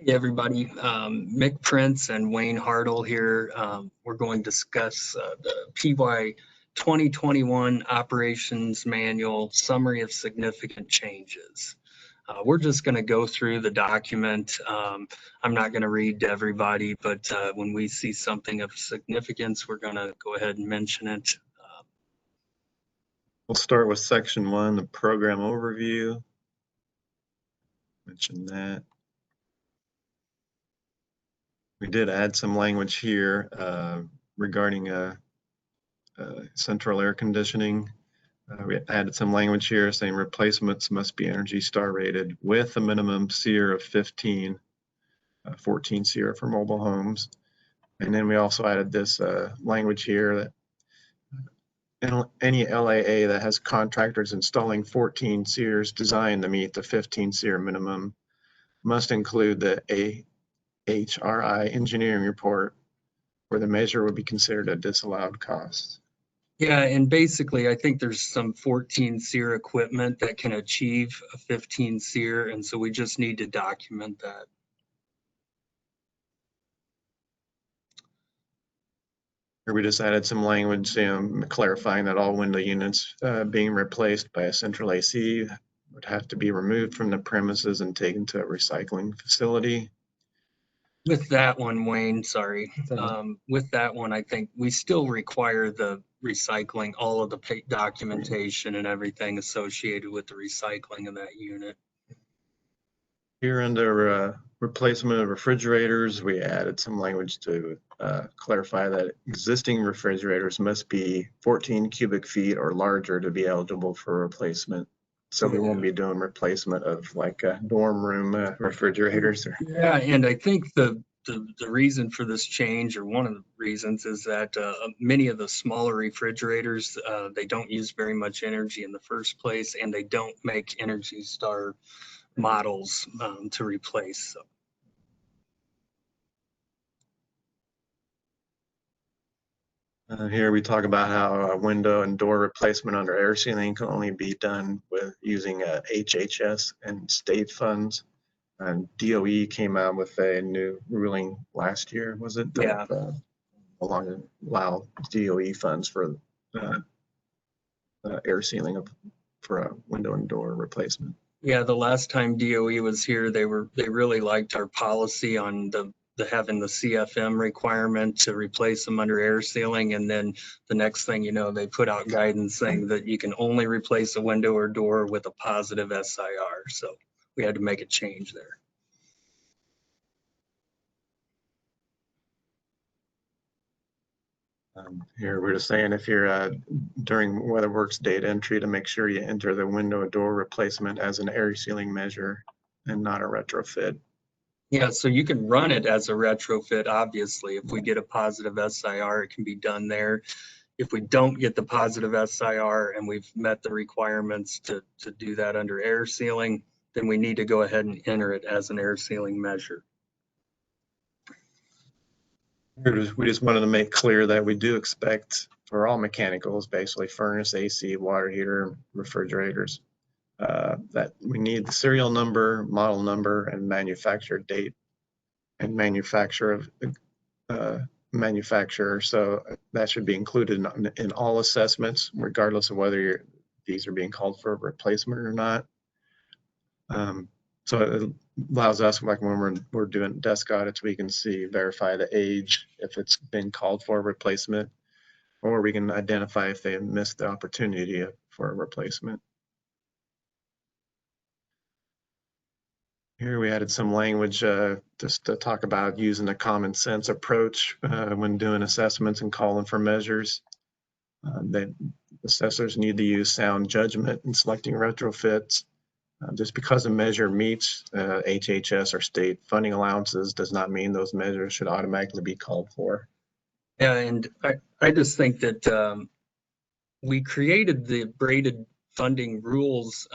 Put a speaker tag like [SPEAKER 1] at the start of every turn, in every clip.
[SPEAKER 1] Hey everybody, Mick Prince and Wayne Hartle here. We're going to discuss the PY 2021 Operations Manual Summary of Significant Changes. We're just going to go through the document. I'm not going to read to everybody, but when we see something of significance, we're going to go ahead and mention it.
[SPEAKER 2] We'll start with section 1, the program overview. Mention that. We did add some language here regarding central air conditioning. We added some language here saying replacements must be ENERGY STAR rated with a minimum SEER of 15, 14 SEER for mobile homes. And then we also added this language here that any LAA that has contractors installing 14 SEERs designed to meet the 15 SEER minimum must include the AHRI engineering report where the measure would be considered a disallowed cost.
[SPEAKER 1] Yeah, and basically I think there's some 14 SEER equipment that can achieve a 15 SEER, and so we just need to document that.
[SPEAKER 2] Here we just added some language clarifying that all window units being replaced by a central AC would have to be removed from the premises and taken to a recycling facility.
[SPEAKER 1] With that one, Wayne, sorry. With that one, I think we still require the recycling, all of the documentation and everything associated with the recycling of that unit.
[SPEAKER 2] Here under replacement of refrigerators, we added some language to clarify that existing refrigerators must be 14 cubic feet or larger to be eligible for replacement. So we won't be doing replacement of like dorm room refrigerators.
[SPEAKER 1] Yeah, and I think the reason for this change, or one of the reasons, is that many of the smaller refrigerators, they don't use very much energy in the first place, and they don't make ENERGY STAR models to replace. So.
[SPEAKER 2] Here we talk about how window and door replacement under air sealing can only be done with using HHS and state funds. And DOE came out with a new ruling last year, was it?
[SPEAKER 1] Yeah.
[SPEAKER 2] Allow DOE funds for air sealing for a window and door replacement.
[SPEAKER 1] Yeah, the last time DOE was here, they really liked our policy on having the CFM requirement to replace them under air sealing, and then the next thing you know, they put out guidance saying that you can only replace a window or door with a positive SIR. So we had to make a change there.
[SPEAKER 2] Here we're just saying if you're during WeatherWorks data entry to make sure you enter the window or door replacement as an air sealing measure and not a retrofit.
[SPEAKER 1] Yeah, so you can run it as a retrofit, obviously. If we get a positive SIR, it can be done there. If we don't get the positive SIR and we've met the requirements to do that under air sealing, then we need to go ahead and enter it as an air sealing measure.
[SPEAKER 2] We just wanted to make clear that we do expect for all mechanicals, basically furnace, AC, water heater, refrigerators, that we need the serial number, model number, and manufacturer date and manufacturer. So that should be included in all assessments, regardless of whether these are being called for a replacement or not. So it allows us, like when we're doing desk audits, we can verify the age if it's been called for a replacement, or we can identify if they missed the opportunity for a replacement. Here we added some language just to talk about using a common sense approach when doing assessments and calling for measures. Assessors need to use sound judgment in selecting retrofits. Just because a measure meets HHS or state funding allowances does not mean those measures should automatically be called for.
[SPEAKER 1] Yeah, and I just think that we created the braided funding rules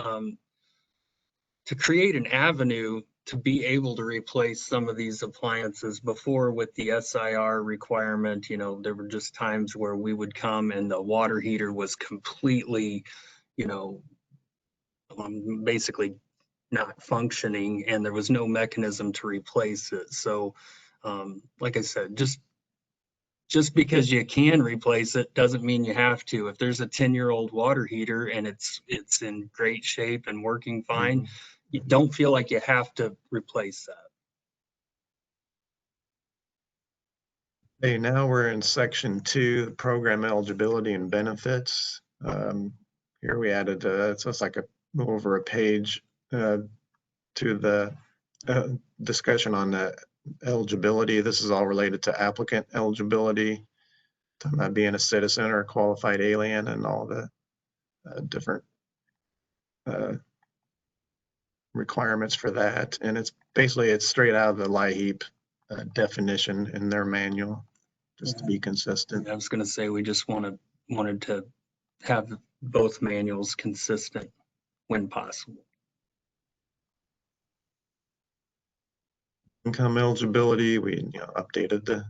[SPEAKER 1] to create an avenue to be able to replace some of these appliances. Before, with the SIR requirement, you know, there were just times where we would come and the water heater was completely, you know, basically not functioning, and there was no mechanism to replace it. So, like I said, just because you can replace it doesn't mean you have to. If there's a 10-year-old water heater and it's in great shape and working fine, you don't feel like you have to replace that.
[SPEAKER 2] Okay, now we're in section 2, program eligibility and benefits. Here we added, so it's like a over a page to the discussion on the eligibility. This is all related to applicant eligibility, being a citizen or a qualified alien, and all the different requirements for that. And it's basically, it's straight out of the LIHEAP definition in their manual, just to be consistent.
[SPEAKER 1] I was going to say, we just wanted to have both manuals consistent when possible.
[SPEAKER 2] Income eligibility, we updated the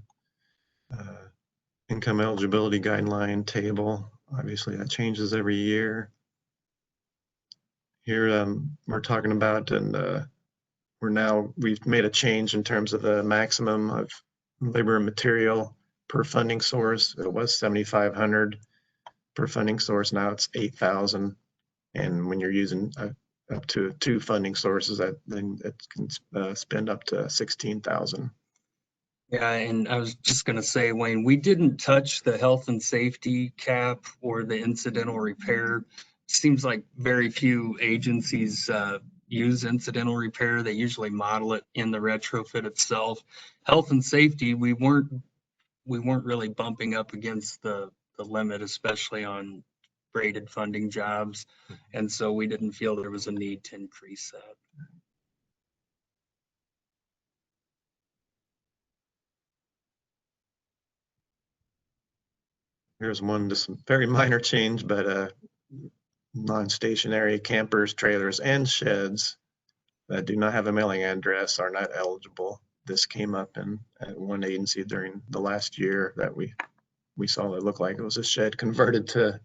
[SPEAKER 2] income eligibility guideline table. Obviously, that changes every year. Here, we're talking about, and we've made a change in terms of the maximum of labor and material per funding source. It was 7,500 per funding source. Now it's 8,000. And when you're using up to 2 funding sources, then it can spend up to 16,000.
[SPEAKER 1] Yeah, and I was just going to say, Wayne, we didn't touch the health and safety cap or the incidental repair. Seems like very few agencies use incidental repair. They usually model it in the retrofit itself. Health and safety, we weren't really bumping up against the limit, especially on graded funding jobs. And so we didn't feel there was a need to increase that.
[SPEAKER 2] Here's one, just very minor change, but non-stationary campers, trailers, and sheds that do not have a mailing address are not eligible. This came up at one agency during the last year that we saw it looked like it was a shed converted to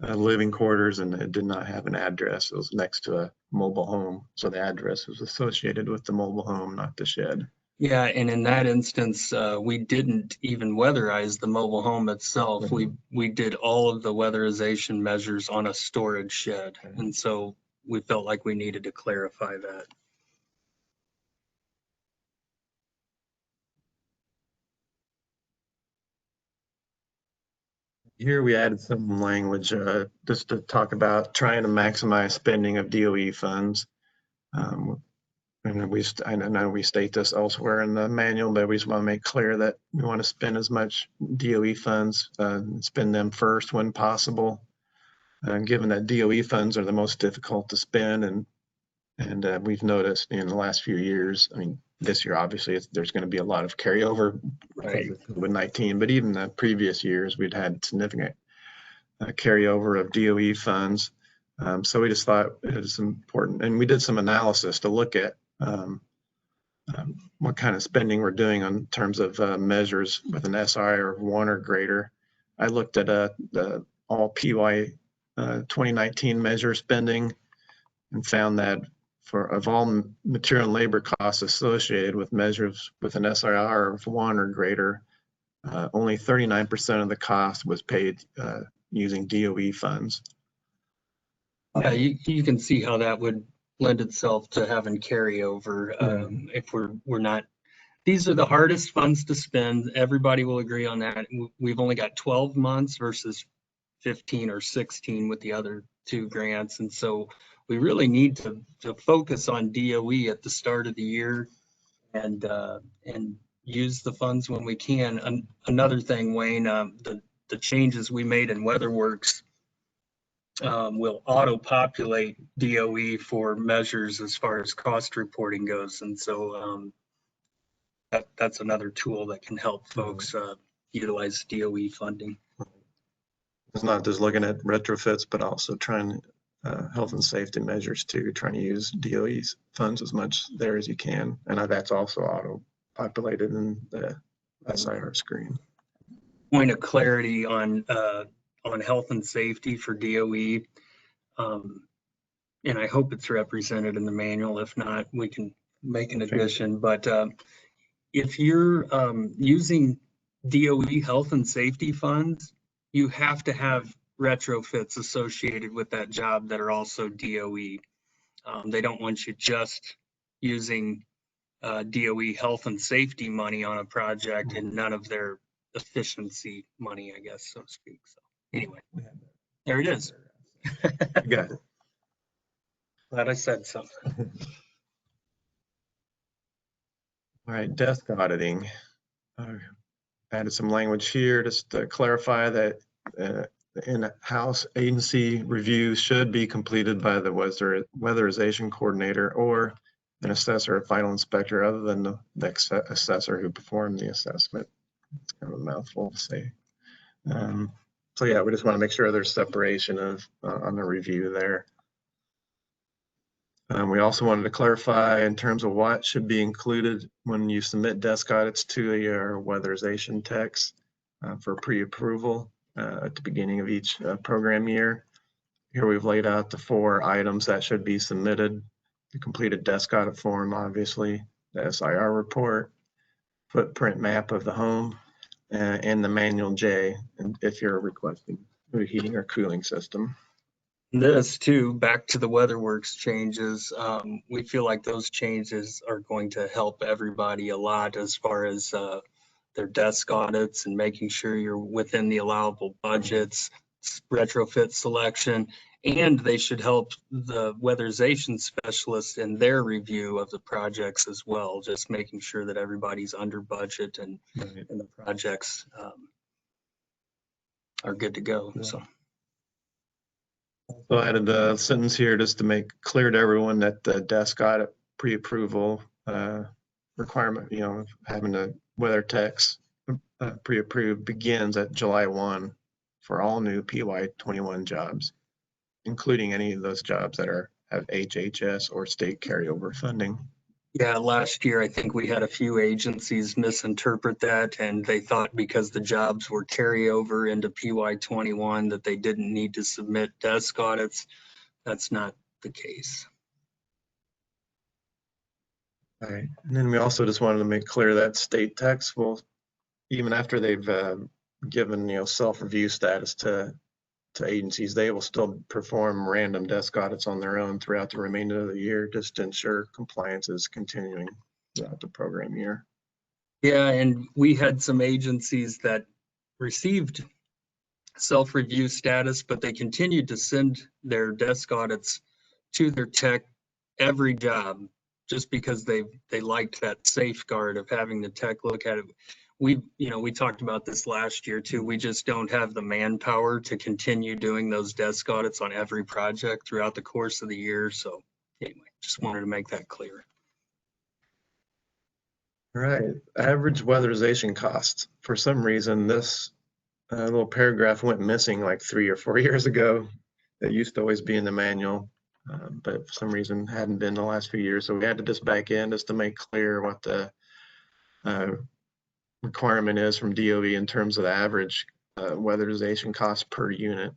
[SPEAKER 2] living quarters, and it did not have an address. It was next to a mobile home, so the address was associated with the mobile home, not the shed.
[SPEAKER 1] Yeah, and in that instance, we didn't even weatherize the mobile home itself.
[SPEAKER 2] Mm-hmm.
[SPEAKER 1] We did all of the weatherization measures on a storage shed, and so we felt like we needed to clarify that.
[SPEAKER 2] Here we added some language just to talk about trying to maximize spending of DOE funds. And I know we state this elsewhere in the manual, but we just want to make clear that we want to spend as much DOE funds, spend them first when possible. Given that DOE funds are the most difficult to spend, and we've noticed in the last few years, I mean, this year obviously there's going to be a lot of carryover because of COVID-19, but even the previous years we'd had significant carryover of DOE funds. So we just thought it was important, and we did some analysis to look at what kind of spending we're doing in terms of measures with an SI of 1 or greater. I looked at the all PY 2019 measure spending and found that of all material and labor costs associated with measures with an SIR of 1 or greater, only 39% of the cost was paid using DOE funds.
[SPEAKER 1] Yeah, you can see how that would lend itself to having carryover. If we're not, these are the hardest funds to spend. Everybody will agree on that. We've only got 12 months versus 15 or 16 with the other 2 grants. And so we really need to focus on DOE at the start of the year and use the funds when we can. Another thing, Wayne, the changes we made in WeatherWorks will auto-populate DOE for measures as far as cost reporting goes. And so that's another tool that can help folks utilize DOE funding.
[SPEAKER 2] It's not just looking at retrofits, but also trying health and safety measures too, trying to use DOE's funds as much there as you can. And that's also auto-populated in the SIR screen.
[SPEAKER 1] Point of clarity on health and safety for DOE. and I hope it's represented in the manual. If not, we can make an addition. But if you're using DOE health and safety funds, you have to have retrofits associated with that job that are also DOE. They don't want you just using DOE health and safety money on a project and none of their efficiency money, I guess, so to speak. So anyway, there it is.
[SPEAKER 2] You got it.
[SPEAKER 1] Glad I said something.
[SPEAKER 2] All right, desk auditing. Added some language here just to clarify that in-house agency reviews should be completed by the weatherization coordinator or an assessor or final inspector other than the assessor who performed the assessment. It's kind of a mouthful to say. So yeah, we just want to make sure there's separation of on the review there. We also wanted to clarify in terms of what should be included when you submit desk audits to your weatherization techs for pre-approval at the beginning of each program year. Here we've laid out the 4 items that should be submitted: the completed desk audit form, obviously, the SIR report, footprint map of the home, and the manual J, and if you're requesting a heating or cooling system.
[SPEAKER 1] This too, back to the WeatherWorks changes. We feel like those changes are going to help everybody a lot as far as their desk audits and making sure you're within the allowable budgets, retrofit selection, and they should help the weatherization specialists in their review of the projects as well, just making sure that everybody's under budget and the projects are good to go. Yeah.
[SPEAKER 2] So I added a sentence here just to make clear to everyone that the desk audit pre-approval requirement, having the weather techs pre-approved begins at July 1 for all new PY21 jobs, including any of those jobs that have HHS or state carryover funding.
[SPEAKER 1] Yeah, last year, I think we had a few agencies misinterpret that, and they thought because the jobs were carryover into PY21 that they didn't need to submit desk audits. That's not the case.
[SPEAKER 2] All right, and then we also just wanted to make clear that state techs will, even after they've given self-review status to agencies, they will still perform random desk audits on their own throughout the remainder of the year, just to ensure compliance is continuing throughout the program year.
[SPEAKER 1] Yeah, and we had some agencies that received self-review status, but they continued to send their desk audits to their tech every job just because they liked that safeguard of having the tech look at it. We talked about this last year too. We just don't have the manpower to continue doing those desk audits on every project throughout the course of the year. So anyway, just wanted to make that clear.
[SPEAKER 2] All right, average weatherization costs. For some reason, this little paragraph went missing like 3 or 4 years ago. It used to always be in the manual, but for some reason hadn't been the last few years. So we added this back in just to make clear what the requirement is from DOE in terms of the average weatherization cost per unit.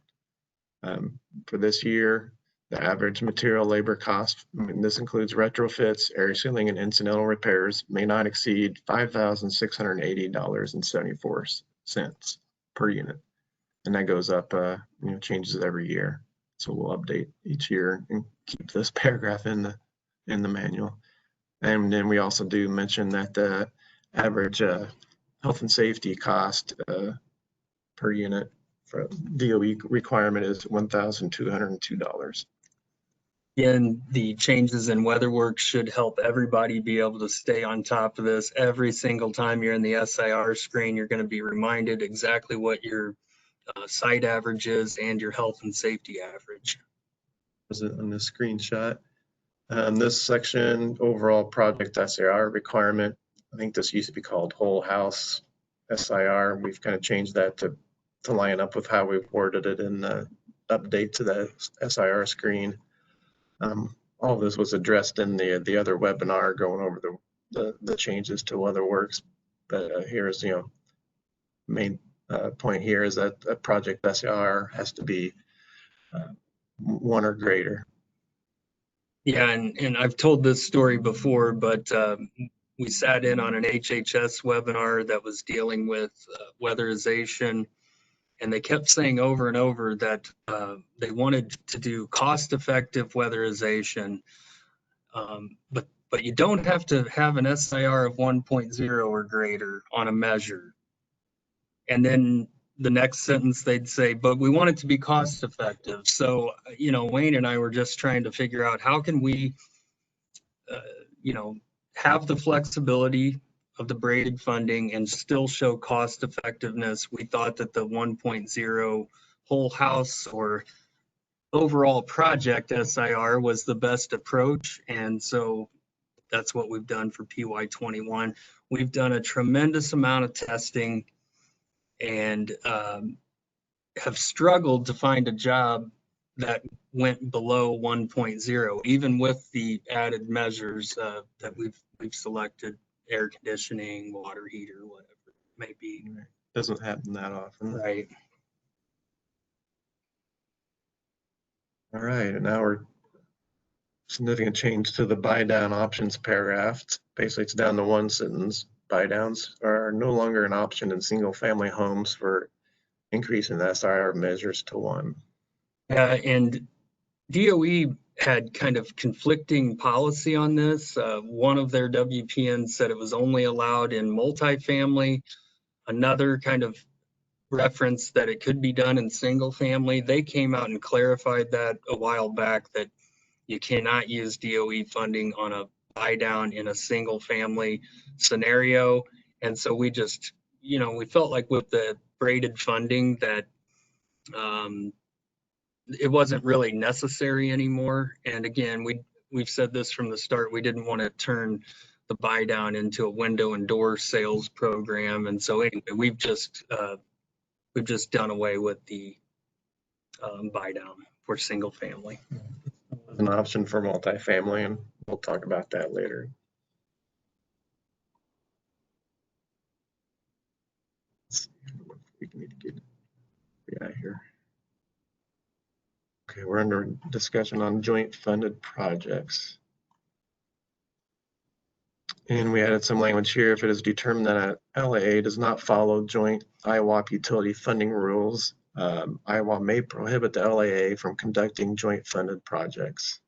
[SPEAKER 2] For this year, the average material labor cost, this includes retrofits, air sealing, and incidental repairs, may not exceed $5,680.74 per unit. And that goes up, changes every year. So we'll update each year and keep this paragraph in the manual. And then we also do mention that the average health and safety cost per unit for DOE requirement is $1,202.
[SPEAKER 1] Again, the changes in WeatherWorks should help everybody be able to stay on top of this. Every single time you're in the SIR screen, you're going to be reminded exactly what your site average is and your health and safety average.
[SPEAKER 2] Was it on the screenshot? This section, overall project SIR requirement, I think this used to be called whole house SIR. We've kind of changed that to line up with how we've worded it in the update to the SIR screen. All of this was addressed in the other webinar going over the changes to WeatherWorks. But here's main point here is that a project SIR has to be 1 or greater.
[SPEAKER 1] Yeah, and I've told this story before, but we sat in on an HHS webinar that was dealing with weatherization, and they kept saying over and over that they wanted to do cost-effective weatherization, but you don't have to have an SIR of 1.0 or greater on a measure. And then the next sentence they'd say, but we want it to be cost effective. So, Wayne and I were just trying to figure out how can we, have the flexibility of the braided funding and still show cost effectiveness. We thought that the 1.0 whole house or overall project SIR was the best approach. And so that's what we've done for PY21. We've done a tremendous amount of testing and have struggled to find a job that went below 1.0, even with the added measures that we've selected, air conditioning, water heater, whatever it may be.
[SPEAKER 2] Doesn't happen that often.
[SPEAKER 1] Right.
[SPEAKER 2] All right, and now we're significant change to the buy down options paragraph. Basically, it's down to one sentence. Buy downs are no longer an option in single family homes for increasing the SIR measures to 1.
[SPEAKER 1] And DOE had kind of conflicting policy on this. One of their WPNs said it was only allowed in multifamily. Another kind of reference that it could be done in single family. They came out and clarified that a while back that you cannot use DOE funding on a buy down in a single family scenario. And so we just, we felt like with the braided funding that it wasn't really necessary anymore. And again, we've said this from the start, we didn't want to turn the buy down into a window and door sales program. And so anyway, we've just done away with the buy down for single family.
[SPEAKER 2] An option for multifamily, and we'll talk about that later. Let's see if we need to get here. Okay, we're under discussion on joint funded projects. And we added some language here. If it is determined that an LAA does not follow joint IHWAP utility funding rules, IHWAP may prohibit the LAA from conducting joint funded projects.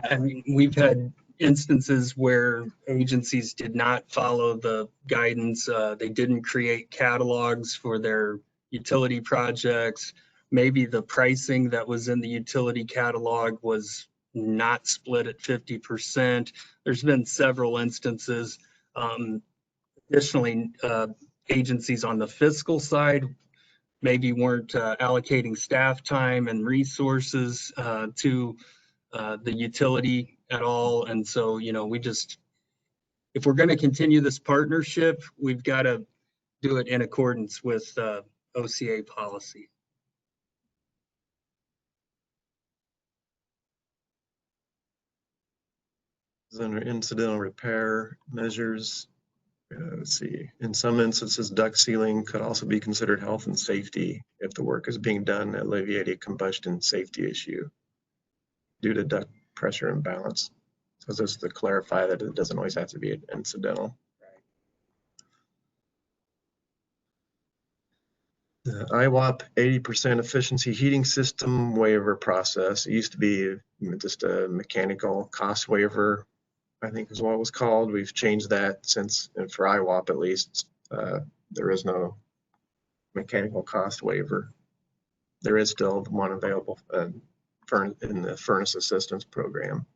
[SPEAKER 1] I mean, we've had instances where agencies did not follow the guidance. They didn't create catalogs for their utility projects. Maybe the pricing that was in the utility catalog was not split at 50%. There's been several instances. Additionally, agencies on the fiscal side maybe weren't allocating staff time and resources to the utility at all. And so, we just, if we're going to continue this partnership, we've got to do it in accordance with OCA policy.
[SPEAKER 2] Under incidental repair measures, let's see, in some instances, duct sealing could also be considered health and safety if the work is being done to alleviate a combustion safety issue due to duct pressure imbalance. So just to clarify that it doesn't always have to be incidental. The IHWAP 80% efficiency heating system waiver process, it used to be just a mechanical cost waiver, I think is what it was called. We've changed that since, and for IHWAP at least, there is no mechanical cost waiver. There is still one available in the furnace assistance program.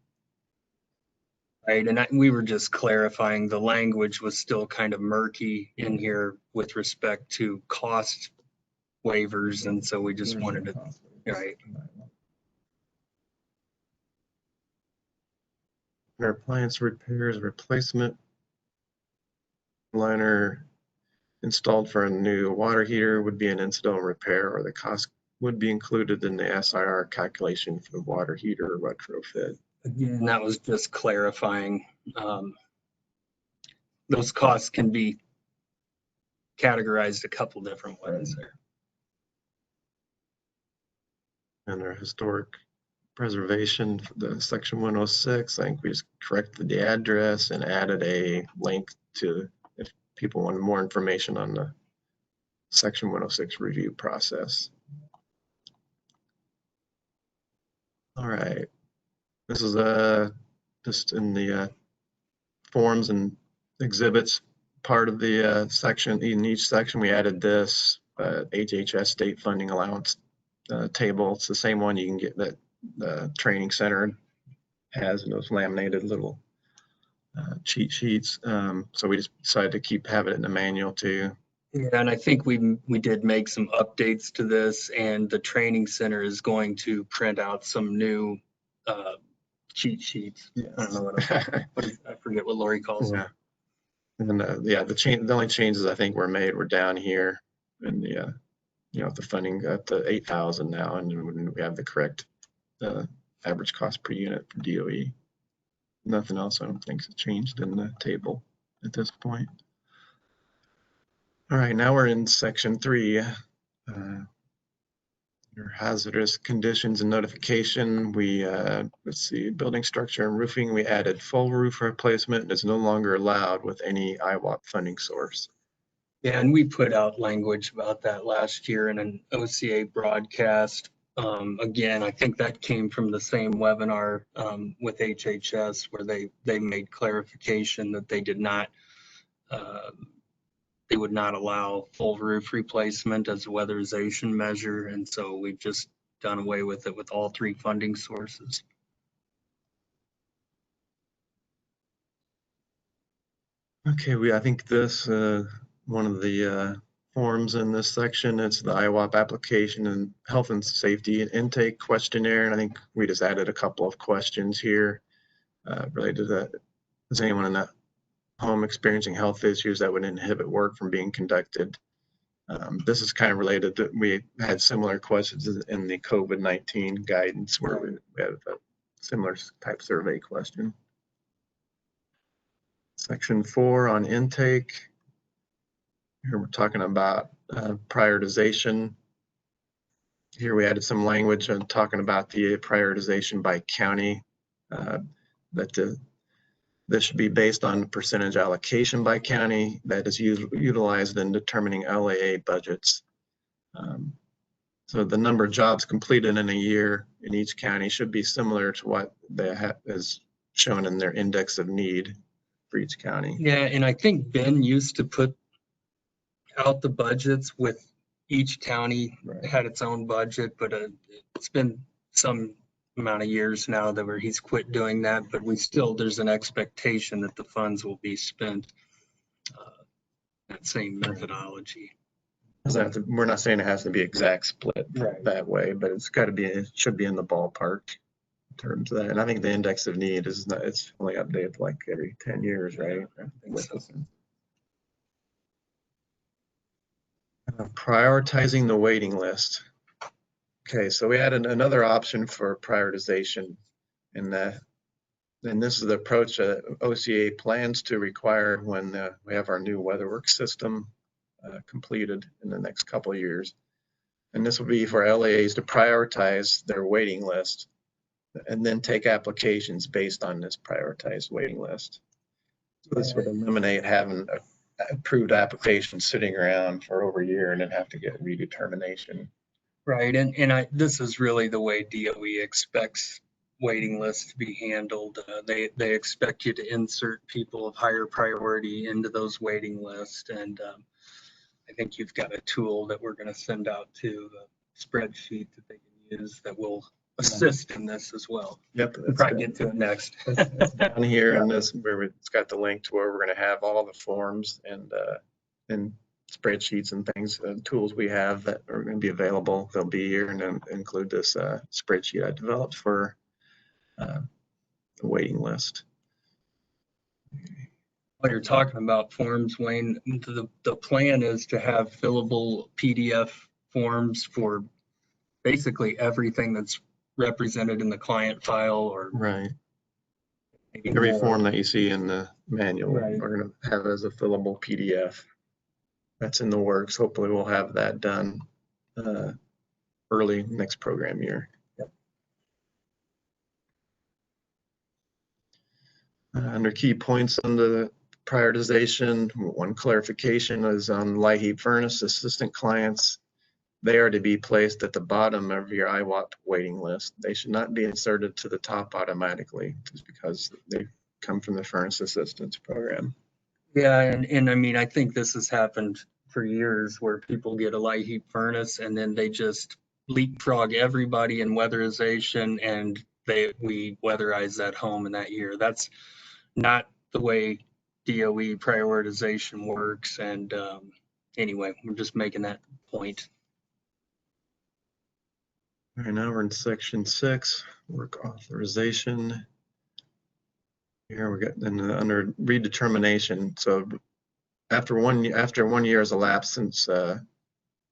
[SPEAKER 1] Right, and we were just clarifying the language was still kind of murky in here with respect to cost waivers, and so we just wanted to, right.
[SPEAKER 2] Our appliance repairs replacement liner installed for a new water heater would be an incidental repair, or the cost would be included in the SIR calculation for the water heater retrofit.
[SPEAKER 1] Again, that was just clarifying. Those costs can be categorized a couple different ways there.
[SPEAKER 2] And our historic preservation for the section 106. I think we just corrected the address and added a link to if people wanted more information on the section 106 review process. All right, this is just in the forms and exhibits part of the section. In each section we added this HHS state funding allowance table. It's the same one you can get that the training center has in those laminated little cheat sheets. So we just decided to keep having it in the manual too.
[SPEAKER 1] Yeah, and I think we did make some updates to this, and the training center is going to print out some new cheat sheets.
[SPEAKER 2] Yes.
[SPEAKER 1] I don't know I forget what Lori calls them.
[SPEAKER 2] And yeah, the only changes I think were made were down here in the the funding at the 8,000 now, and we have the correct average cost per unit for DOE. Nothing else I don't think has changed in the table at this point. All right, now we're in section 3, your hazardous conditions and notification. We let's see, building structure and roofing. We added full roof replacement is no longer allowed with any IHWAP funding source.
[SPEAKER 1] Yeah, and we put out language about that last year in an OCA broadcast. Again, I think that came from the same webinar with HHS where they made clarification that they did not, they would not allow full roof replacement as a weatherization measure. And so we've just done away with it with all 3 funding sources.
[SPEAKER 2] Okay, I think this one of the forms in this section, it's the IHWAP application and health and safety intake questionnaire. And I think we just added a couple of questions here related to that. Is anyone in that home experiencing health issues that would inhibit work from being conducted? This is kind of related to, we had similar questions in the COVID-19 guidance where we had a similar type survey question. Section 4 on intake. Here we're talking about prioritization. Here we added some language on talking about the prioritization by county, that this should be based on percentage allocation by county that is utilized in determining LAA budgets. So the number of jobs completed in a year in each county should be similar to what they is shown in their index of need for each county.
[SPEAKER 1] Yeah, and I think Ben used to put out the budgets with each county had its own budget, but it's been some amount of years now that where he's quit doing that, but there's an expectation that the funds will be spent that same methodology.
[SPEAKER 2] We're not saying it has to be exact split that way, but it's got to be, it should be in the ballpark in terms of that. And I think the index of need is not, it's only updated like every 10 years, right? I think so. Prioritizing the waiting list. Okay, so we added another option for prioritization, and this is the approach that OCA plans to require when we have our new WeatherWorks system completed in the next couple of years. And this will be for LAAs to prioritize their waiting list and then take applications based on this prioritized waiting list. So this would eliminate having approved applications sitting around for over a year and then have to get redetermination.
[SPEAKER 1] Right, and this is really the way DOE expects waiting lists to be handled. They expect you to insert people of higher priority into those waiting lists, and I think you've got a tool that we're going to send out to a spreadsheet that they can use that will assist in this as well.
[SPEAKER 2] Yep,
[SPEAKER 1] we'll probably get to it next.
[SPEAKER 2] It's down here in this where it's got the link to where we're going to have all the forms and spreadsheets and things, tools we have that are going to be available. They'll be here, and then include this spreadsheet I developed for the waiting list.
[SPEAKER 1] While you're talking about forms, Wayne, the plan is to have fillable PDF forms for basically everything that's represented in the client file, or
[SPEAKER 2] every form that you see in the manual,
[SPEAKER 1] Right.
[SPEAKER 2] we're going to have as a fillable PDF. That's in the works. Hopefully we'll have that done early next program year.
[SPEAKER 1] Yep.
[SPEAKER 2] Under key points on the prioritization, one clarification is on light heat furnace assistant clients. They are to be placed at the bottom of your IHWAP waiting list. They should not be inserted to the top automatically, just because they come from the furnace assistance program.
[SPEAKER 1] Yeah, and I mean, I think this has happened for years where people get a light heat furnace and then they just leapfrog everybody in weatherization, and we weatherize that home in that year. That's not the way DOE prioritization works. And anyway, we're just making that point.
[SPEAKER 2] All right, now we're in section 6, work authorization. Here we got under redetermination. So after one year has elapsed since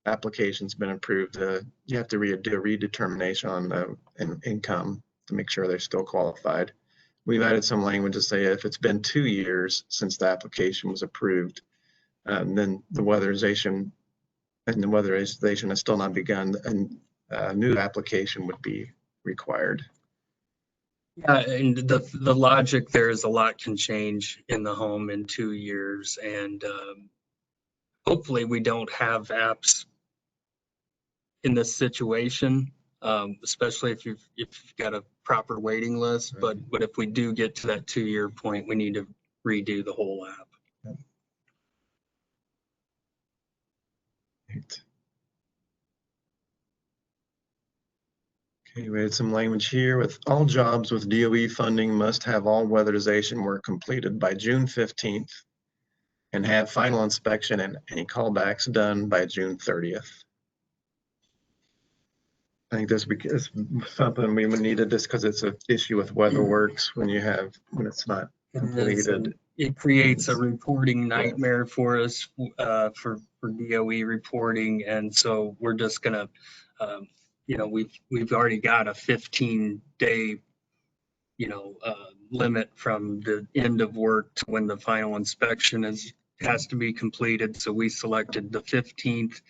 [SPEAKER 2] application's been approved, you have to do a redetermination on the income to make sure they're still qualified. We've added some language to say if it's been 2 years since the application was approved, then the weatherization has still not begun, and a new application would be required.
[SPEAKER 1] Yeah, and the logic there is a lot can change in the home in 2 years, and hopefully we don't have apps in this situation, especially if you've got a proper waiting list. But if we do get to that 2-year point, we need to redo the whole app.
[SPEAKER 2] Right. Okay, we had some language here with all jobs with DOE funding must have all weatherization work completed by June 15th and have final inspection and any callbacks done by June 30th. I think this is something we would need to discuss, because it's an issue with WeatherWorks when it's not completed.
[SPEAKER 1] It creates a reporting nightmare for us, for DOE reporting, and so we're just gonna, we've already got a 15-day, limit from the end of work to when the final inspection has to be completed. So we selected the 15th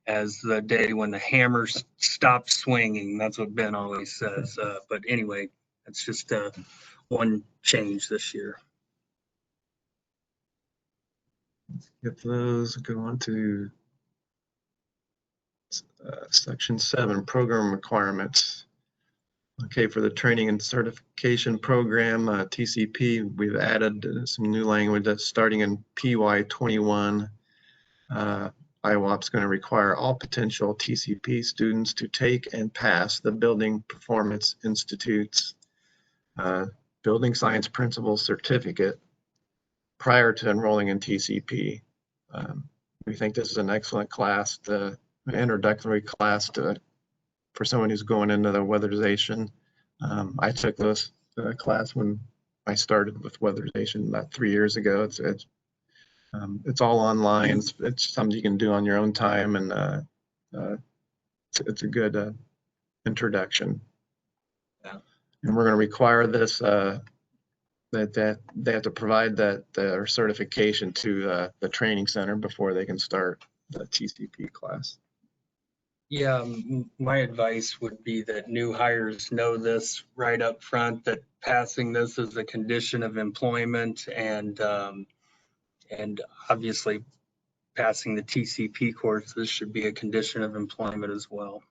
[SPEAKER 1] as the day when the hammer stops swinging. That's what Ben always says. But anyway, that's just one change this year.
[SPEAKER 2] Let's get those, go on to section 7, program requirements. Okay, for the training and certification program, TCP, we've added some new language that's starting in PY21. IHWAP is going to require all potential TCP students to take and pass the Building Performance Institute's Building Science Principles Certificate prior to enrolling in TCP. We think this is an excellent class, an introductory class for someone who's going into the weatherization. I took this class when I started with weatherization about 3 years ago. It's all online. It's something you can do on your own time, and it's a good introduction.
[SPEAKER 1] Yeah.
[SPEAKER 2] And we're going to require this, that they have to provide their certification to the training center before they can start the TCP class.
[SPEAKER 1] Yeah, my advice would be that new hires know this right up front, that passing this is a condition of employment, and obviously passing the TCP courses should be a condition of employment as well.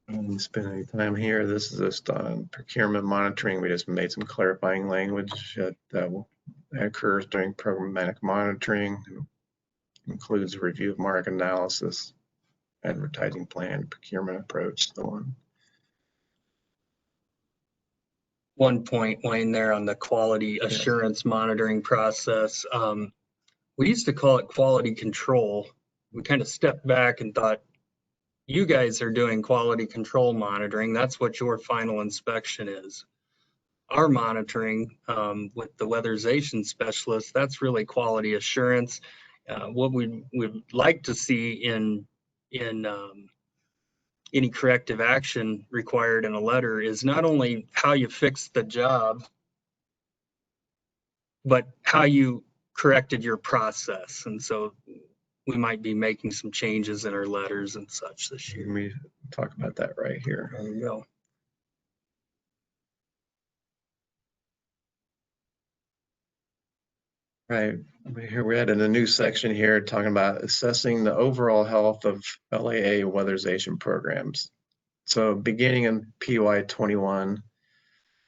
[SPEAKER 2] Don't spend any time here. This is just on procurement monitoring. We just made some clarifying language that occurs during programmatic monitoring. It includes a review of market analysis, advertising plan, procurement approach, so on.
[SPEAKER 1] One point, Wayne, there on the quality assurance monitoring process. We used to call it quality control. We kind of stepped back and thought, you guys are doing quality control monitoring. That's what your final inspection is. Our monitoring with the weatherization specialist, that's really quality assurance. What we would like to see in any corrective action required in a letter is not only how you fix the job, but how you corrected your process. And so we might be making some changes in our letters and such this
[SPEAKER 2] Let
[SPEAKER 1] year.
[SPEAKER 2] me talk about that right here.
[SPEAKER 1] There you go.
[SPEAKER 2] Right, here we added a new section here talking about assessing the overall health of LAA weatherization programs. So beginning in PY 21,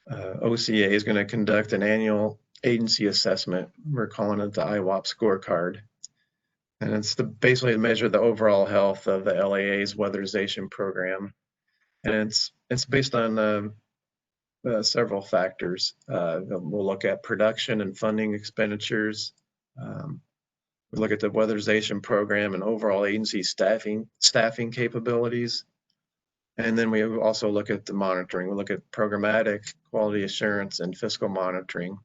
[SPEAKER 2] OCA is going to conduct an annual agency assessment. We're calling it the IHWAP scorecard. And it's basically to measure the overall health of the LAA's weatherization program. And it's based on several factors. We'll look at production and funding expenditures. We look at the weatherization program and overall agency staffing capabilities. And then we also look at the monitoring. We look at programmatic, quality assurance, and fiscal monitoring.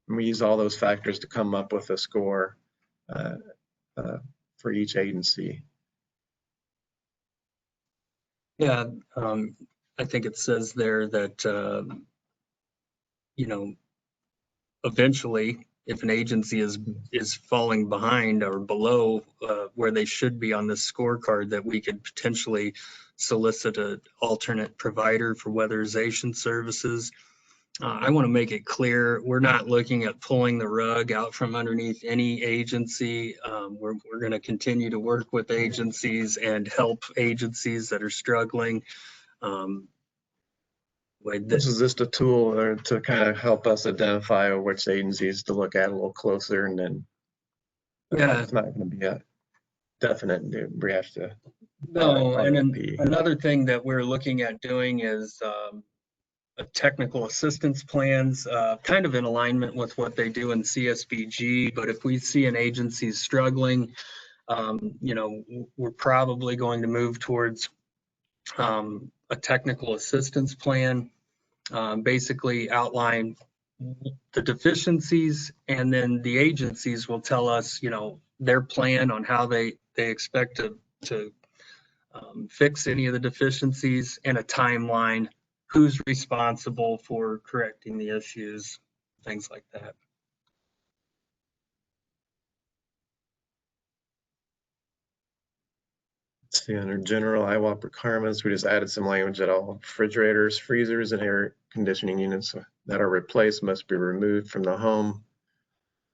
[SPEAKER 2] And we use all those factors to come up with a score for each agency.
[SPEAKER 1] Yeah, I think it says there that, you know, eventually, if an agency is falling behind or below where they should be on this scorecard, that we could potentially solicit an alternate provider for weatherization services. I want to make it clear, we're not looking at pulling the rug out from underneath any agency. We're going to continue to work with agencies and help agencies that are struggling.
[SPEAKER 2] This is just a tool to kind of help us identify which agencies to look at a little closer, and then it's not going to be a definite. We have to.
[SPEAKER 1] No, and then another thing that we're looking at doing is technical assistance plans, kind of in alignment with what they do in CSBG. But if we see an agency struggling, you know, we're probably going to move towards a technical assistance plan. Basically outline the deficiencies, and then the agencies will tell us, you know, their plan on how they expect to fix any of the deficiencies, and a timeline, who's responsible for correcting the issues, things like that.
[SPEAKER 2] See, under general IHWAP requirements, we just added some language that all refrigerators, freezers, and air conditioning units that are replaced must be removed from the home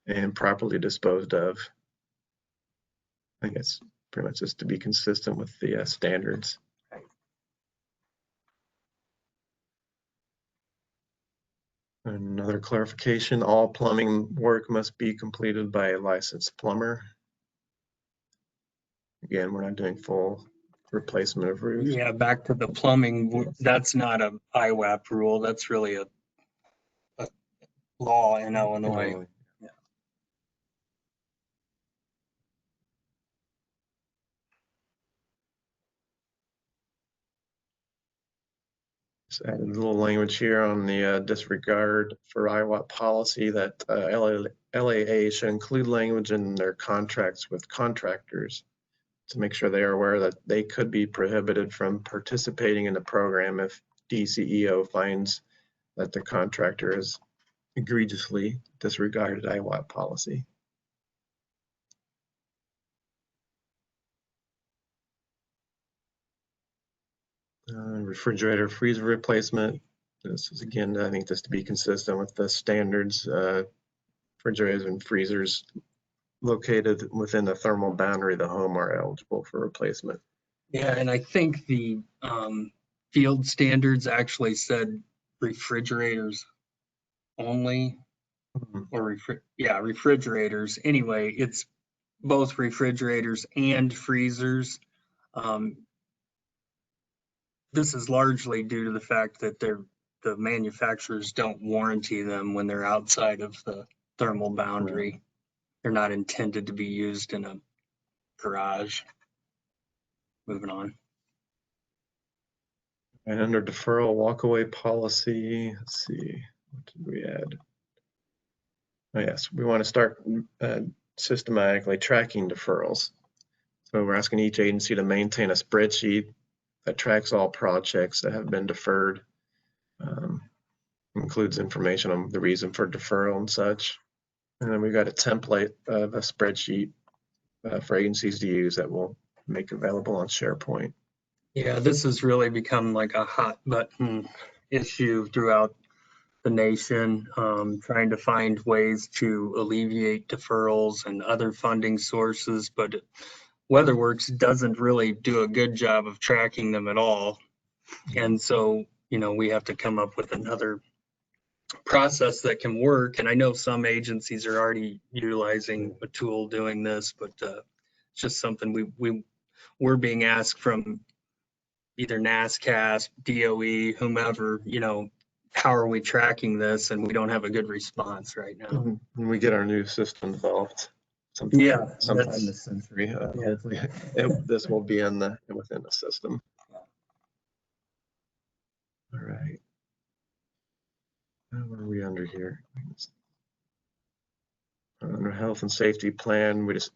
[SPEAKER 2] and properly disposed of. I guess pretty much just to be consistent with the standards. Another clarification, all plumbing work must be completed by a licensed plumber. Again, we're not doing full replacement of roofs.
[SPEAKER 1] Yeah, back to the plumbing, that's not a IHWAP rule, that's really a law in Illinois. Yeah.
[SPEAKER 2] Just added a little language here on the disregard for IHWAP policy that LAA should include language in their contracts with contractors to make sure they are aware that they could be prohibited from participating in the program if DCEO finds that the contractor has egregiously disregarded IHWAP policy. Refrigerator freezer replacement. This is again, I think, just to be consistent with the standards. Refrigerators and freezers located within the thermal boundary of the home are eligible for replacement.
[SPEAKER 1] Yeah, and I think the field standards actually said refrigerators only, or refrigerators. Anyway, it's both refrigerators and freezers. This is largely due to the fact that the manufacturers don't warranty them when they're outside of the thermal boundary. Right. They're not intended to be used in a garage. Moving on.
[SPEAKER 2] And under deferral walkaway policy, let's see, what did we add? Oh yes, we want to start systematically tracking deferrals. So we're asking each agency to maintain a spreadsheet that tracks all projects that have been deferred. Includes information on the reason for deferral and such. And then we've got a template of a spreadsheet for agencies to use that we'll make available on SharePoint.
[SPEAKER 1] Yeah, this has really become like a hot button issue throughout the nation, trying to find ways to alleviate deferrals and other funding sources, but WeatherWorks doesn't really do a good job of tracking them at all. And so, you know, we have to come up with another process that can work. And I know some agencies are already utilizing a tool doing this, but it's just something we're being asked from either NASCAS, DOE, whomever, you know, how are we tracking this? And we don't have a good response right now.
[SPEAKER 2] When we get our new system developed sometime this century, hopefully this will be within the system. All right. What are we under here? Under health and safety plan, we just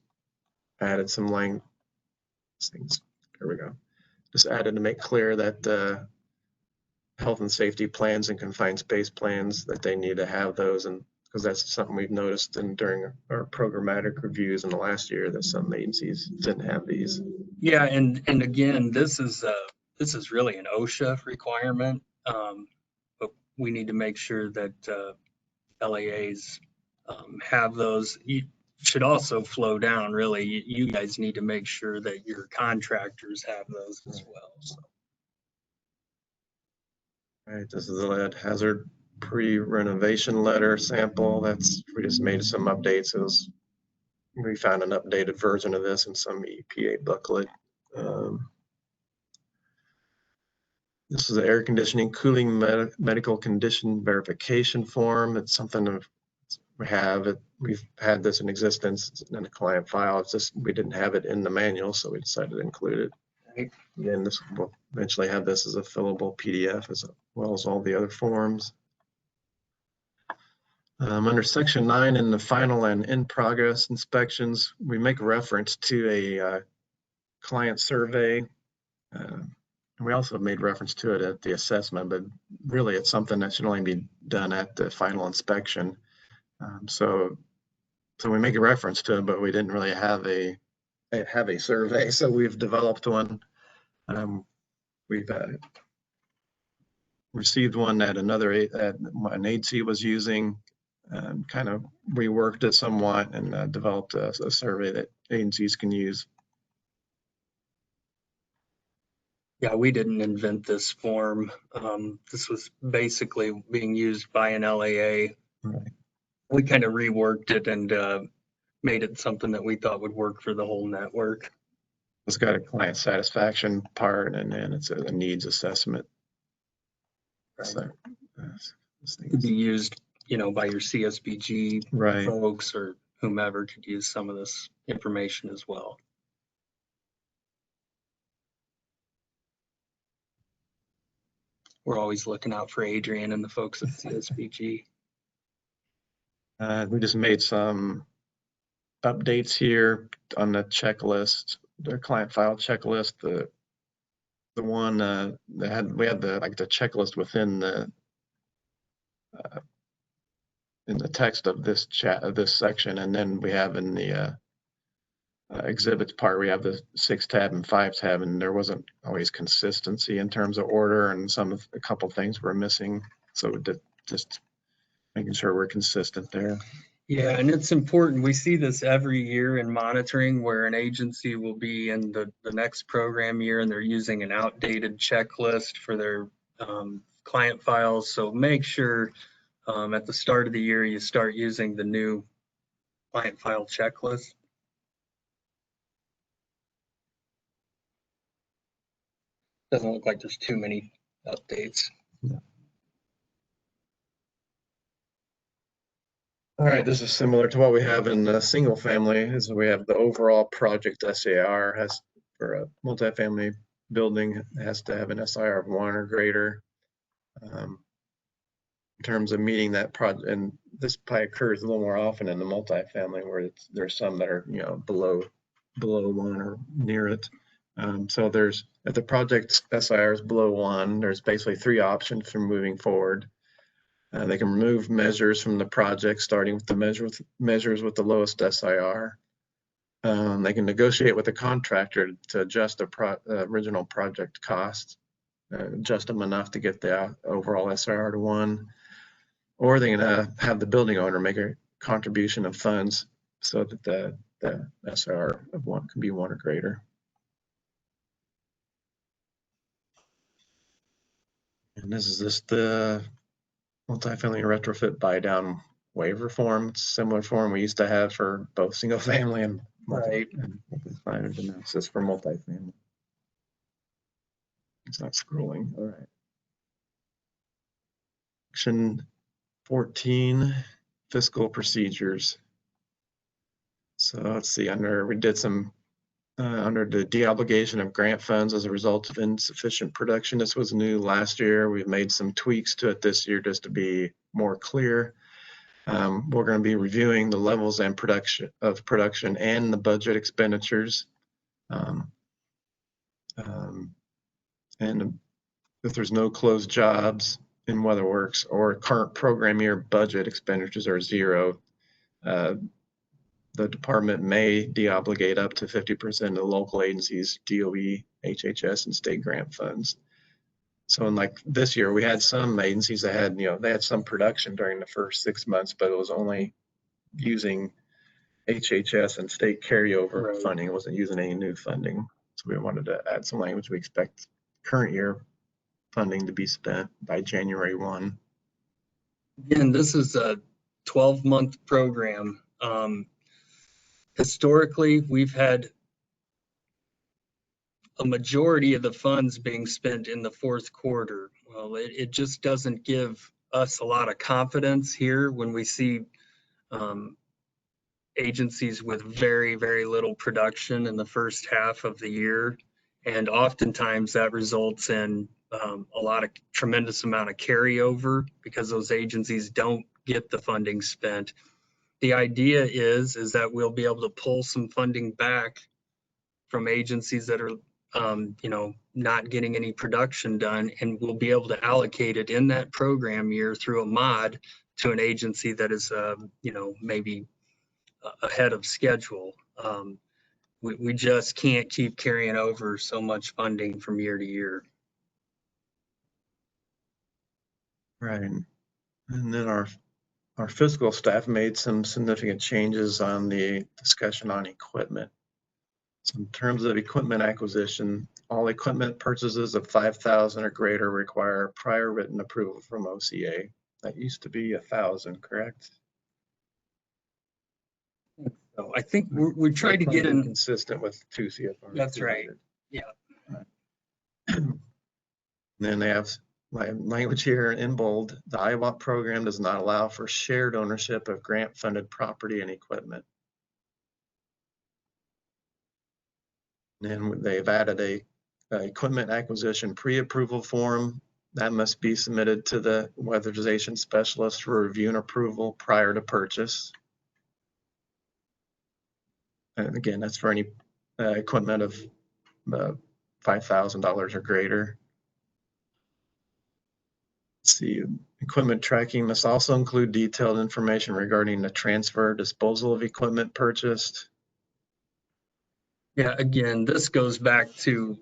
[SPEAKER 2] added some things. Here we go. Just added to make clear that health and safety plans and confined space plans, that they need to have those, and because that's something we've noticed during our programmatic reviews in the last year, that some agencies didn't have these.
[SPEAKER 1] Yeah, and again, this is really an OSHA requirement, but we need to make sure that LAAs have those. You should also flow down. Really, you guys need to make sure that your contractors have those as well. So.
[SPEAKER 2] All right, this is the lead hazard pre-renovation letter sample. We just made some updates. We found an updated version of this in some EPA booklet. This is the air conditioning cooling medical condition verification form. It's something that we've had this in existence in the client file. It's just we didn't have it in the manual, so we decided to include it. Right. Again, this will eventually have this as a fillable PDF as well as all the other forms. Under section 9 in the final and in progress inspections, we make reference to a client survey. We also made reference to it at the assessment, but really it's something that should only be done at the final inspection. So we make a reference to it, but we didn't really have a survey. So we've developed one. We've received one that an agency was using, kind of reworked it somewhat, and developed a survey that agencies can use.
[SPEAKER 1] Yeah, we didn't invent this form. This was basically being used by an LAA.
[SPEAKER 2] Right.
[SPEAKER 1] We kind of reworked it and made it something that we thought would work for the whole network.
[SPEAKER 2] It's got a client satisfaction part, and then it's a needs assessment.
[SPEAKER 1] Right.
[SPEAKER 2] So
[SPEAKER 1] it could be used, you know, by your CSBG
[SPEAKER 2] right.
[SPEAKER 1] folks or whomever could use some of this information as well. We're always looking out for Adrian and the folks at CSBG.
[SPEAKER 2] We just made some updates here on the checklist, the client file checklist. The one we had the checklist within in the text of this section, and then we have in the exhibits part, we have the 6 tab and 5 tab, and there wasn't always consistency in terms of order, and a couple things were missing. So just making sure we're consistent there.
[SPEAKER 1] Yeah, and it's important. We see this every year in monitoring, where an agency will be in the next program year and they're using an outdated checklist for their client files. So make sure at the start of the year you start using the new client file checklist. Doesn't look like there's too many updates.
[SPEAKER 2] Yeah. All right, this is similar to what we have in the single family. Is we have the overall project SAR has for a multifamily building has to have an SIR of 1 or greater. In terms of meeting that project, and this probably occurs a little more often in the multifamily, where there's some that are below 1 or near it. So if the project SIR is below 1, there's basically 3 options for moving forward. They can remove measures from the project, starting with the measures with the lowest SIR. They can negotiate with the contractor to adjust the original project costs, adjust them enough to get the overall SIR to 1, or they can have the building owner make a contribution of funds so that the SIR of 1 can be 1 or greater. And this is just the multifamily retrofit buy down waiver form. It's a similar form we used to have for both single family and multi-family. Now it's just for multifamily. It's not scrolling. All right. Section 14, fiscal procedures. So let's see, we did some under the deobligation of grant funds as a result of insufficient production. This was new last year. We've made some tweaks to it this year just to be more clear. We're going to be reviewing the levels and production and the budget expenditures. And if there's no closed jobs in WeatherWorks or current program year budget expenditures are 0, the department may deobligate up to 50% of the local agencies, DOE, HHS, and state grant funds. So in like this year, we had some agencies that had, they had some production during the first 6 months, but it was only using HHS and state carryover funding. It wasn't using any new funding. So we wanted to add some language. We expect current year funding to be spent by January 1.
[SPEAKER 1] Again, this is a 12-month program. Historically, we've had a majority of the funds being spent in the 4th quarter. Well, it just doesn't give us a lot of confidence here when we see agencies with very, very little production in the first half of the year. And oftentimes that results in tremendous amount of carryover because those agencies don't get the funding spent. The idea is that we'll be able to pull some funding back from agencies that are, not getting any production done, and we'll be able to allocate it in that program year through a mod to an agency that is, maybe ahead of schedule. We just can't keep carrying over so much funding from year to year.
[SPEAKER 2] Right. And then our fiscal staff made some significant changes on the discussion on equipment. So in terms of equipment acquisition, all equipment purchases of $5,000 or greater require prior written approval from OCA. That used to be 1,000, correct?
[SPEAKER 1] So I think we tried to get in
[SPEAKER 2] consistent with 2 CFR.
[SPEAKER 1] That's right. Yeah.
[SPEAKER 2] Then they have language here in bold. The IHWAP program does not allow for shared ownership of grant-funded property and equipment. And they've added a equipment acquisition pre-approval form that must be submitted to the weatherization specialist for review and approval prior to purchase. And again, that's for any equipment of $5,000 or greater. Let's see, equipment tracking must also include detailed information regarding the transfer, disposal of equipment purchased.
[SPEAKER 1] Yeah, again, this goes back to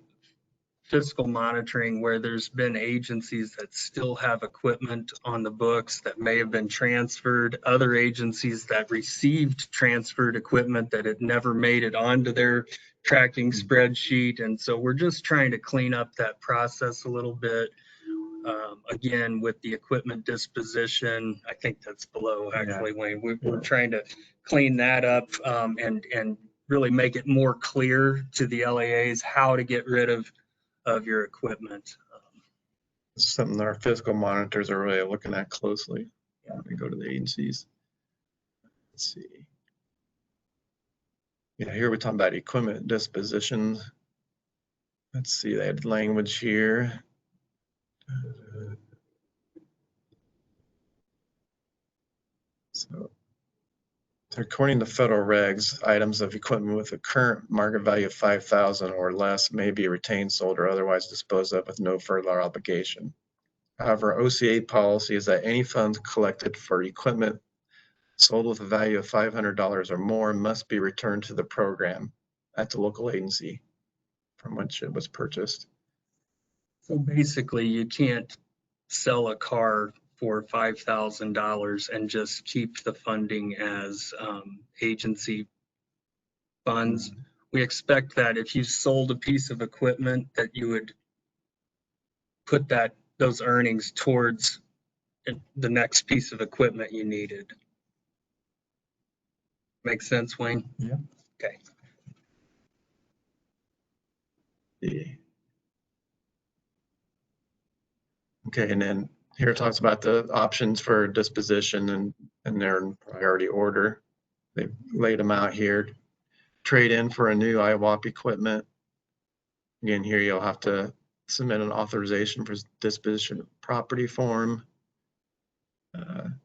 [SPEAKER 1] fiscal monitoring, where there's been agencies that still have equipment on the books that may have been transferred, other agencies that received transferred equipment that had never made it onto their tracking spreadsheet. And so we're just trying to clean up that process a little bit. Again, with the equipment disposition, I think that's below actually, Wayne. We're trying to clean that up and really make it more clear to the LAAs how to get rid of your equipment.
[SPEAKER 2] It's something that our fiscal monitors are really looking at closely. When we go to the agencies. Let's see. Yeah, here we're talking about equipment disposition. Let's see, they had language here. So according to federal regs, items of equipment with a current market value of $5,000 or less may be retained, sold, or otherwise disposed of with no further obligation. However, OCA policy is that any funds collected for equipment sold with a value of $500 or more must be returned to the program at the local agency from which it was purchased.
[SPEAKER 1] So basically, you can't sell a car for $5,000 and just keep the funding as agency funds. We expect that if you sold a piece of equipment, that you would put those earnings towards the next piece of equipment you needed. Make sense, Wayne?
[SPEAKER 3] Yeah.
[SPEAKER 1] Okay.
[SPEAKER 2] Yeah. Okay, and then here it talks about the options for disposition and they're in priority order. They've laid them out here. Trade in for a new IHWAP equipment. Again, here you'll have to submit an authorization for disposition of property form. And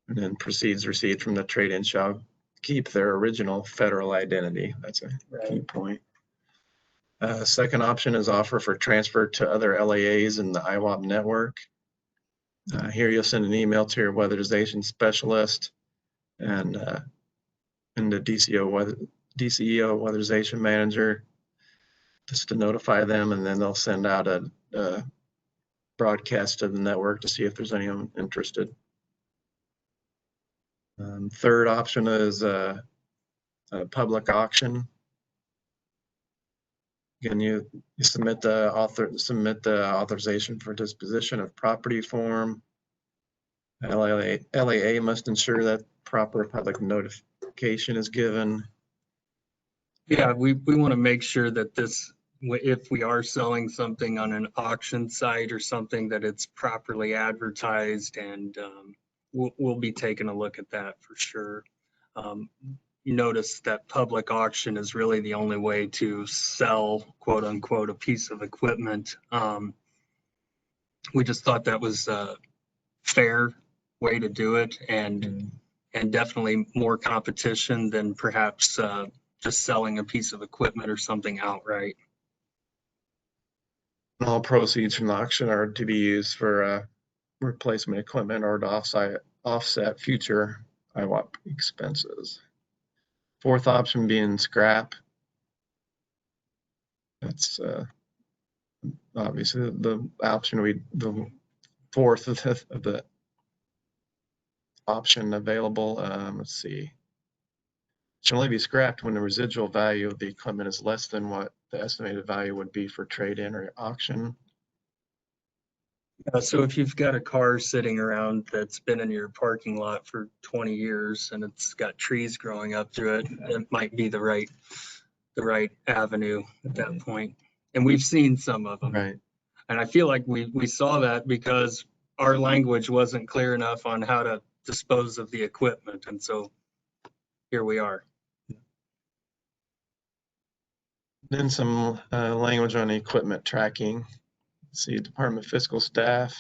[SPEAKER 2] then proceeds received from the trade-in shall keep their original federal identity. That's a key point. Second option is offer for transfer to other LAAs in the IHWAP network. Here you'll send an email to your weatherization specialist and the DCEO weatherization manager just to notify them, and then they'll send out a broadcast to the network to see if there's anyone interested. Third option is a public auction. Again, you submit the authorization for disposition of property form. LAA must ensure that proper public notification is given.
[SPEAKER 1] Yeah, we want to make sure that if we are selling something on an auction site or something, that it's properly advertised, and we'll be taking a look at that for sure. You notice that public auction is really the only way to sell, quote unquote, a piece of equipment. We just thought that was a fair way to do it, and definitely more competition than perhaps just selling a piece of equipment or something outright.
[SPEAKER 2] All proceeds from the auction are to be used for replacement equipment or to offset future IHWAP expenses. Fourth option being scrap. That's obviously the option the fourth of the option available. Let's see. It should only be scrapped when the residual value of the equipment is less than what the estimated value would be for trade-in or auction.
[SPEAKER 1] So if you've got a car sitting around that's been in your parking lot for 20 years and it's got trees growing up through it, it might be the right avenue at that point. And we've seen some of them.
[SPEAKER 2] Right.
[SPEAKER 1] And I feel like we saw that because our language wasn't clear enough on how to dispose of the equipment. And so here we are.
[SPEAKER 2] Then some language on equipment tracking. See, Department fiscal staff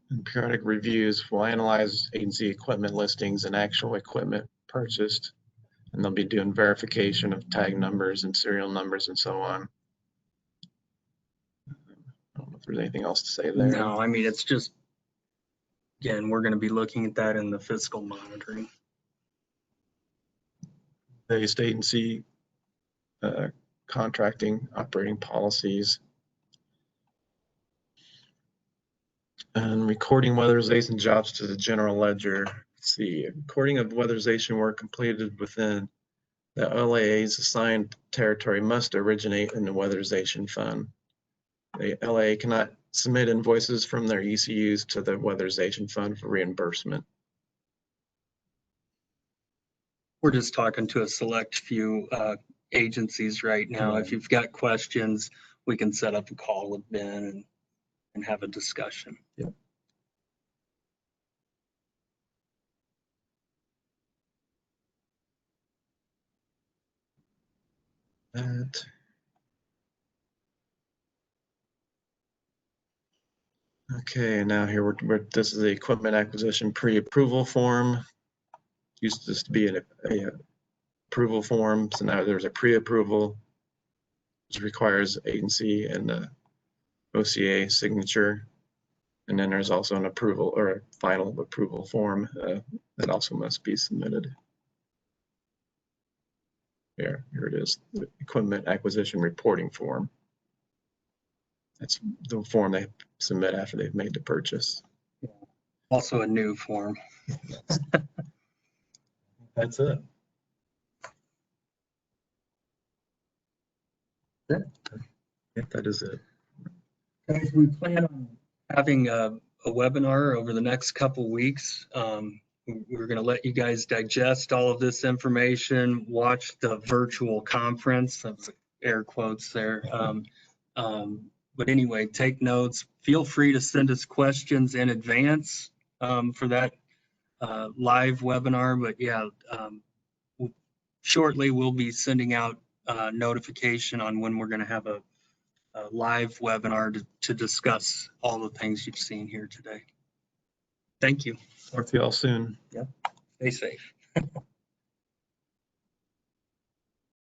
[SPEAKER 2] and periodic reviews will analyze agency equipment listings and actual equipment purchased, and they'll be doing verification of tag numbers and serial numbers and so on. I don't know if there's anything else to say there.
[SPEAKER 1] No, I mean, it's just, again, we're going to be looking at that in the fiscal monitoring.
[SPEAKER 2] The state agency contracting operating policies. And recording weatherization jobs to the general ledger. Let's see, recording of weatherization work completed within the LAA's assigned territory must originate in the weatherization fund. The LAA cannot submit invoices from their ECUs to the weatherization fund for reimbursement.
[SPEAKER 1] We're just talking to a select few agencies right now.
[SPEAKER 2] Right.
[SPEAKER 1] If you've got questions, we can set up a call with Ben and have a discussion.
[SPEAKER 2] Yep. That. Okay, now here this is the equipment acquisition pre-approval form. Used this to be a approval form, so now there's a pre-approval, which requires agency and OCA signature. And then there's also an approval or a final approval form that also must be submitted. Here it is, the equipment acquisition reporting form. That's the form they submit after they've made the purchase.
[SPEAKER 1] Also a new form.
[SPEAKER 2] That's it. Yep, that is it.
[SPEAKER 1] Guys, we plan on having a webinar over the next couple weeks. We're going to let you guys digest all of this information, watch the virtual conference, that's air quotes there. But anyway, take notes. Feel free to send us questions in advance for that live webinar. But yeah, shortly we'll be sending out notification on when we're going to have a live webinar to discuss all the things you've seen here today. Thank you.
[SPEAKER 2] Talk to you all soon.
[SPEAKER 1] Stay safe.